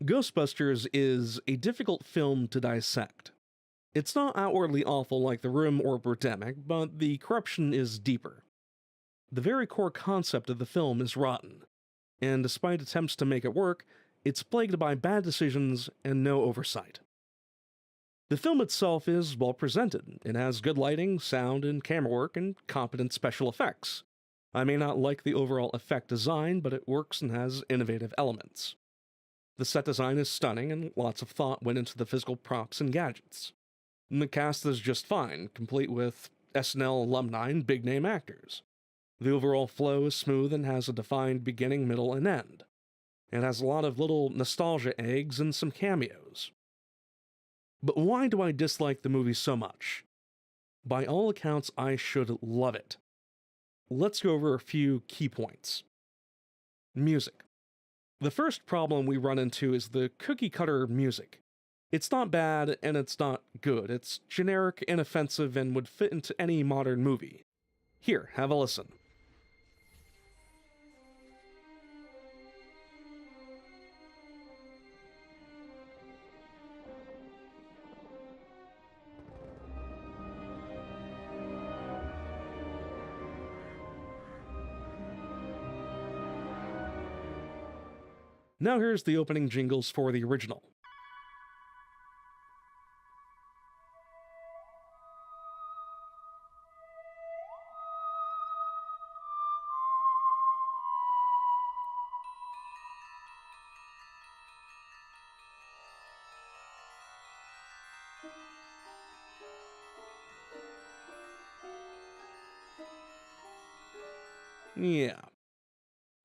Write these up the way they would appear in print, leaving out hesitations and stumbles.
Ghostbusters is a difficult film to dissect. It's not outwardly awful like The Room or Birdemic, but the corruption is deeper. The very core concept of the film is rotten, and despite attempts to make it work, it's plagued by bad decisions and no oversight. The film itself is well presented. It has good lighting, sound, and camera work, and competent special effects. I may not like the overall effect design, but it works and has innovative elements. The set design is stunning, and lots of thought went into the physical props and gadgets. And the cast is just fine, complete with SNL alumni and big-name actors. The overall flow is smooth and has a defined beginning, middle, and end. It has a lot of little nostalgia eggs and some cameos. But why do I dislike the movie so much? By all accounts, I should love it. Let's go over a few key points. Music. The first problem we run into is the cookie-cutter music. It's not bad, and it's not good. It's generic, inoffensive, and would fit into any modern movie. Here, have a listen. Now here's the opening jingles for the original. Yeah.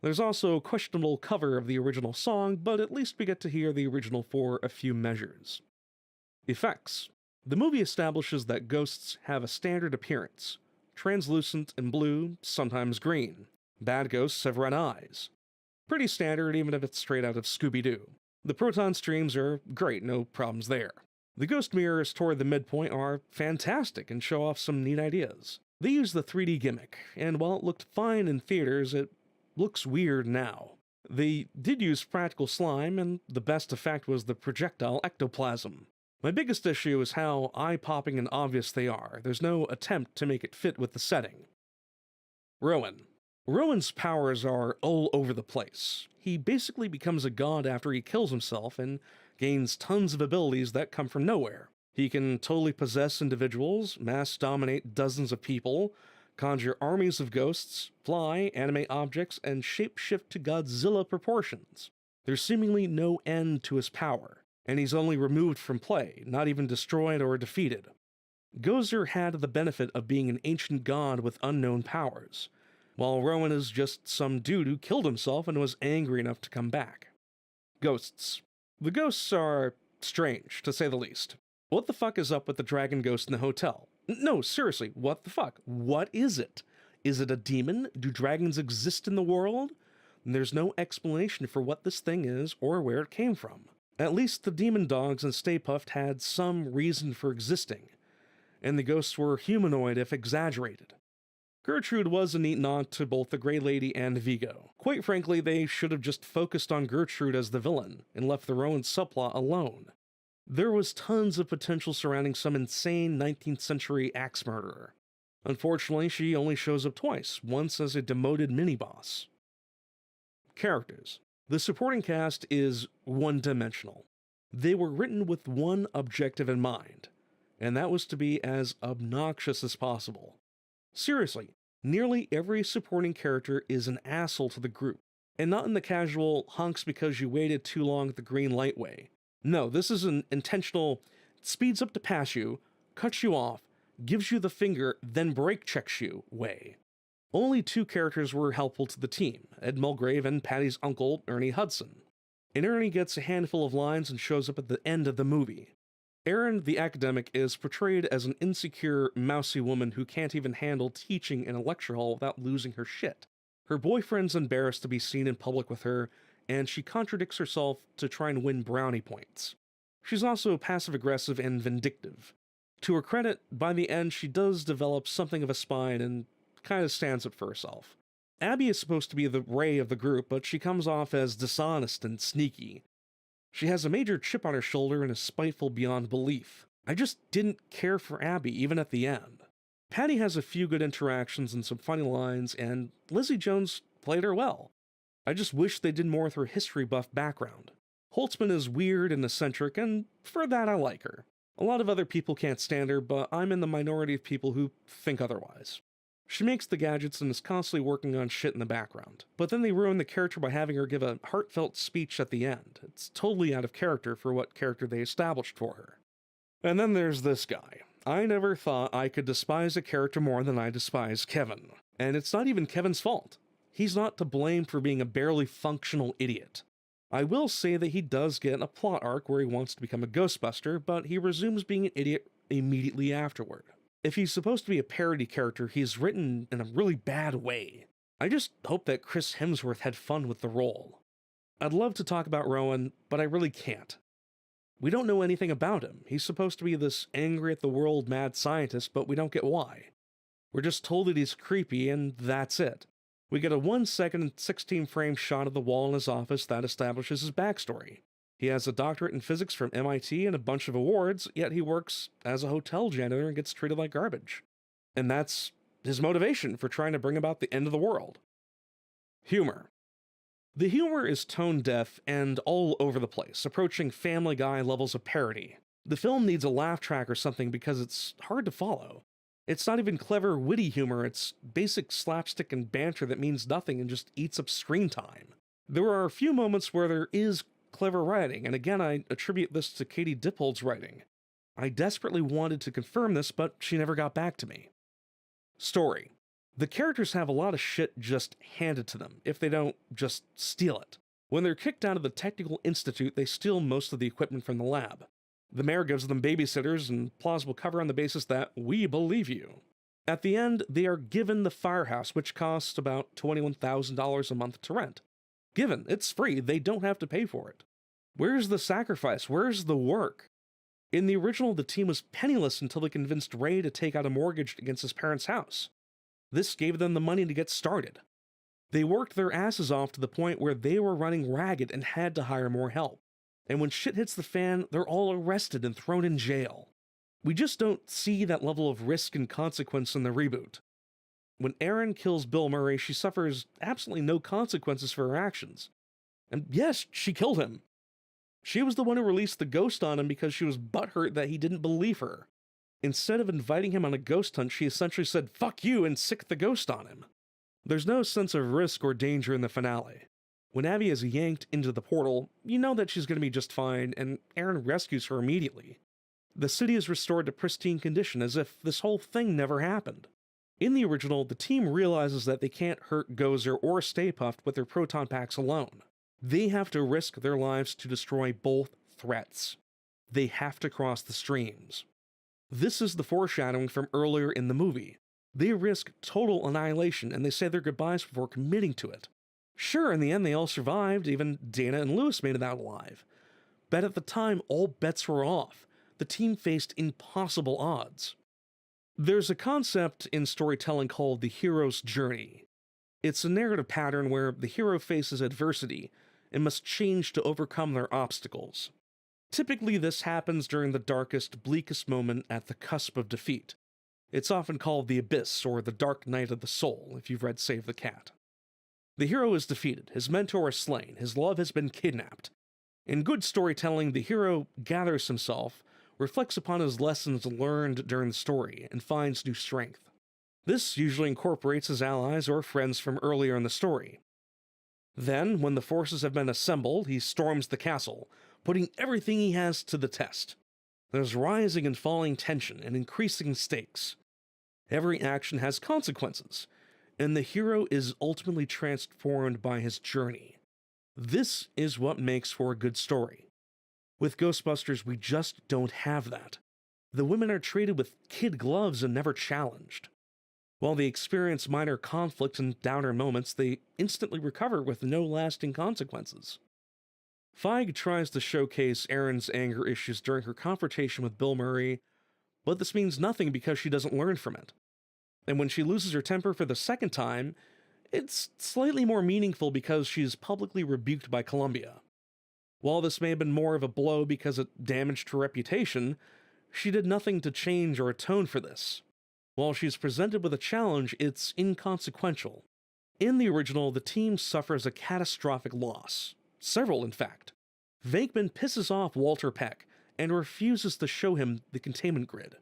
There's also a questionable cover of the original song, but at least we get to hear the original for a few measures. Effects. The movie establishes that ghosts have a standard appearance: translucent and blue, sometimes green. Bad ghosts have red eyes. Pretty standard even if it's straight out of Scooby-Doo. The proton streams are great, no problems there. The ghost mirrors toward the midpoint are fantastic and show off some neat ideas. They use the 3D gimmick, and while it looked fine in theaters, it looks weird now. They did use practical slime, and the best effect was the projectile ectoplasm. My biggest issue is how eye-popping and obvious they are. There's no attempt to make it fit with the setting. Rowan. Rowan's powers are all over the place. He basically becomes a god after he kills himself and gains tons of abilities that come from nowhere. He can totally possess individuals, mass dominate dozens of people, conjure armies of ghosts, fly, animate objects, and shapeshift to Godzilla proportions. There's seemingly no end to his power, and he's only removed from play, not even destroyed or defeated. Gozer had the benefit of being an ancient god with unknown powers, while Rowan is just some dude who killed himself and was angry enough to come back. Ghosts. The ghosts are strange, to say the least. What the fuck is up with the dragon ghost in the hotel? No, seriously, what the fuck? What is it? Is it a demon? Do dragons exist in the world? There's no explanation for what this thing is or where it came from. At least the demon dogs and Stay Puft had some reason for existing, and the ghosts were humanoid if exaggerated. Gertrude was a neat nod to both the Grey Lady and Vigo. Quite frankly, they should have just focused on Gertrude as the villain and left the Rowan subplot alone. There was tons of potential surrounding some insane 19th century axe murderer. Unfortunately, she only shows up twice, once as a demoted mini-boss. Characters. The supporting cast is one-dimensional. They were written with one objective in mind, and that was to be as obnoxious as possible. Seriously, nearly every supporting character is an asshole to the group, and not in the casual hunks because you waited too long at the green light way. No, this is an intentional, speeds up to pass you, cuts you off, gives you the finger, then brake checks you way. Only two characters were helpful to the team, Ed Mulgrave and Patty's uncle, Ernie Hudson. And Ernie gets a handful of lines and shows up at the end of the movie. Erin, the academic, is portrayed as an insecure, mousy woman who can't even handle teaching in a lecture hall without losing her shit. Her boyfriend's embarrassed to be seen in public with her, and she contradicts herself to try and win brownie points. She's also passive-aggressive and vindictive. To her credit, by the end she does develop something of a spine and kind of stands up for herself. Abby is supposed to be the Ray of the group, but she comes off as dishonest and sneaky. She has a major chip on her shoulder and is spiteful beyond belief. I just didn't care for Abby, even at the end. Patty has a few good interactions and some funny lines, and Lizzie Jones played her well. I just wish they did more with her history buff background. Holtzman is weird and eccentric, and for that I like her. A lot of other people can't stand her, but I'm in the minority of people who think otherwise. She makes the gadgets and is constantly working on shit in the background, but then they ruin the character by having her give a heartfelt speech at the end. It's totally out of character for what character they established for her. And then there's this guy. I never thought I could despise a character more than I despise Kevin. And it's not even Kevin's fault. He's not to blame for being a barely functional idiot. I will say that he does get a plot arc where he wants to become a Ghostbuster, but he resumes being an idiot immediately afterward. If he's supposed to be a parody character, he's written in a really bad way. I just hope that Chris Hemsworth had fun with the role. I'd love to talk about Rowan, but I really can't. We don't know anything about him. He's supposed to be this angry at the world mad scientist, but we don't get why. We're just told that he's creepy, and that's it. We get a 1 second and 16 frame shot of the wall in his office that establishes his backstory. He has a doctorate in physics from MIT and a bunch of awards, yet he works as a hotel janitor and gets treated like garbage. And that's his motivation for trying to bring about the end of the world. Humor. The humor is tone deaf and all over the place, approaching Family Guy levels of parody. The film needs a laugh track or something because it's hard to follow. It's not even clever, witty humor, it's basic slapstick and banter that means nothing and just eats up screen time. There are a few moments where there is clever writing, and again I attribute this to Katie Dippold's writing. I desperately wanted to confirm this, but she never got back to me. Story. The characters have a lot of shit just handed to them, if they don't just steal it. When they're kicked out of the Technical Institute, they steal most of the equipment from the lab. The mayor gives them babysitters and plausible cover on the basis that we believe you. At the end, they are given the firehouse, which costs about $21,000 a month to rent. Given, it's free, they don't have to pay for it. Where's the sacrifice? Where's the work? In the original, the team was penniless until they convinced Ray to take out a mortgage against his parents' house. This gave them the money to get started. They worked their asses off to the point where they were running ragged and had to hire more help. And when shit hits the fan, they're all arrested and thrown in jail. We just don't see that level of risk and consequence in the reboot. When Erin kills Bill Murray, she suffers absolutely no consequences for her actions. And yes, she killed him. She was the one who released the ghost on him because she was butthurt that he didn't believe her. Instead of inviting him on a ghost hunt, she essentially said, "Fuck you," and sicked the ghost on him. There's no sense of risk or danger in the finale. When Abby is yanked into the portal, you know that she's going to be just fine, and Erin rescues her immediately. The city is restored to pristine condition as if this whole thing never happened. In the original, the team realizes that they can't hurt Gozer or Stay Puft with their proton packs alone. They have to risk their lives to destroy both threats. They have to cross the streams. This is the foreshadowing from earlier in the movie. They risk total annihilation and they say their goodbyes before committing to it. Sure, in the end they all survived, even Dana and Lewis made it out alive. But at the time, all bets were off. The team faced impossible odds. There's a concept in storytelling called the hero's journey. It's a narrative pattern where the hero faces adversity and must change to overcome their obstacles. Typically, this happens during the darkest, bleakest moment at the cusp of defeat. It's often called the Abyss or the Dark Night of the Soul, if you've read Save the Cat. The hero is defeated, his mentor is slain, his love has been kidnapped. In good storytelling, the hero gathers himself, reflects upon his lessons learned during the story, and finds new strength. This usually incorporates his allies or friends from earlier in the story. Then, when the forces have been assembled, he storms the castle, putting everything he has to the test. There's rising and falling tension and increasing stakes. Every action has consequences, and the hero is ultimately transformed by his journey. This is what makes for a good story. With Ghostbusters, we just don't have that. The women are treated with kid gloves and never challenged. While they experience minor conflict and downer moments, they instantly recover with no lasting consequences. Feige tries to showcase Erin's anger issues during her confrontation with Bill Murray, but this means nothing because she doesn't learn from it. And when she loses her temper for the second time, it's slightly more meaningful because she's publicly rebuked by Columbia. While this may have been more of a blow because it damaged her reputation, she did nothing to change or atone for this. While she's presented with a challenge, it's inconsequential. In the original, the team suffers a catastrophic loss. Several, in fact. Venkman pisses off Walter Peck and refuses to show him the containment grid.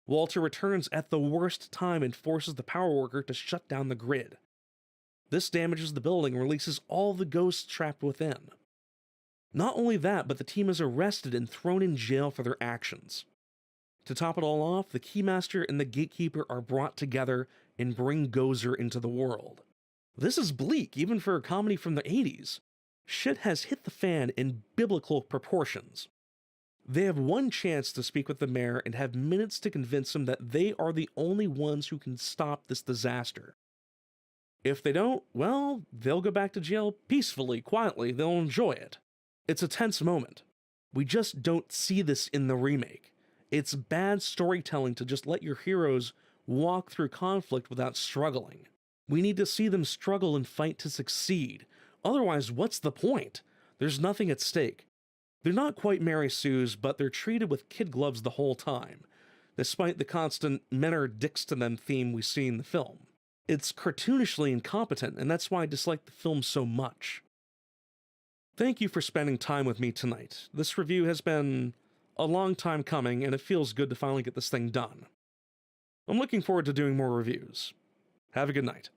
Walter returns at the worst time and forces the power worker to shut down the grid. This damages the building and releases all the ghosts trapped within. Not only that, but the team is arrested and thrown in jail for their actions. To top it all off, the Keymaster and the Gatekeeper are brought together and bring Gozer into the world. This is bleak, even for a comedy from the 80s. Shit has hit the fan in biblical proportions. They have one chance to speak with the mayor and have minutes to convince him that they are the only ones who can stop this disaster. If they don't, well, they'll go back to jail peacefully, quietly, they'll enjoy it. It's a tense moment. We just don't see this in the remake. It's bad storytelling to just let your heroes walk through conflict without struggling. We need to see them struggle and fight to succeed. Otherwise, what's the point? There's nothing at stake. They're not quite Mary Sue's, but they're treated with kid gloves the whole time, despite the constant men are dicks to them theme we see in the film. It's cartoonishly incompetent, and that's why I dislike the film so much. Thank you for spending time with me tonight. This review has been a long time coming, and it feels good to finally get this thing done. I'm looking forward to doing more reviews. Have a good night.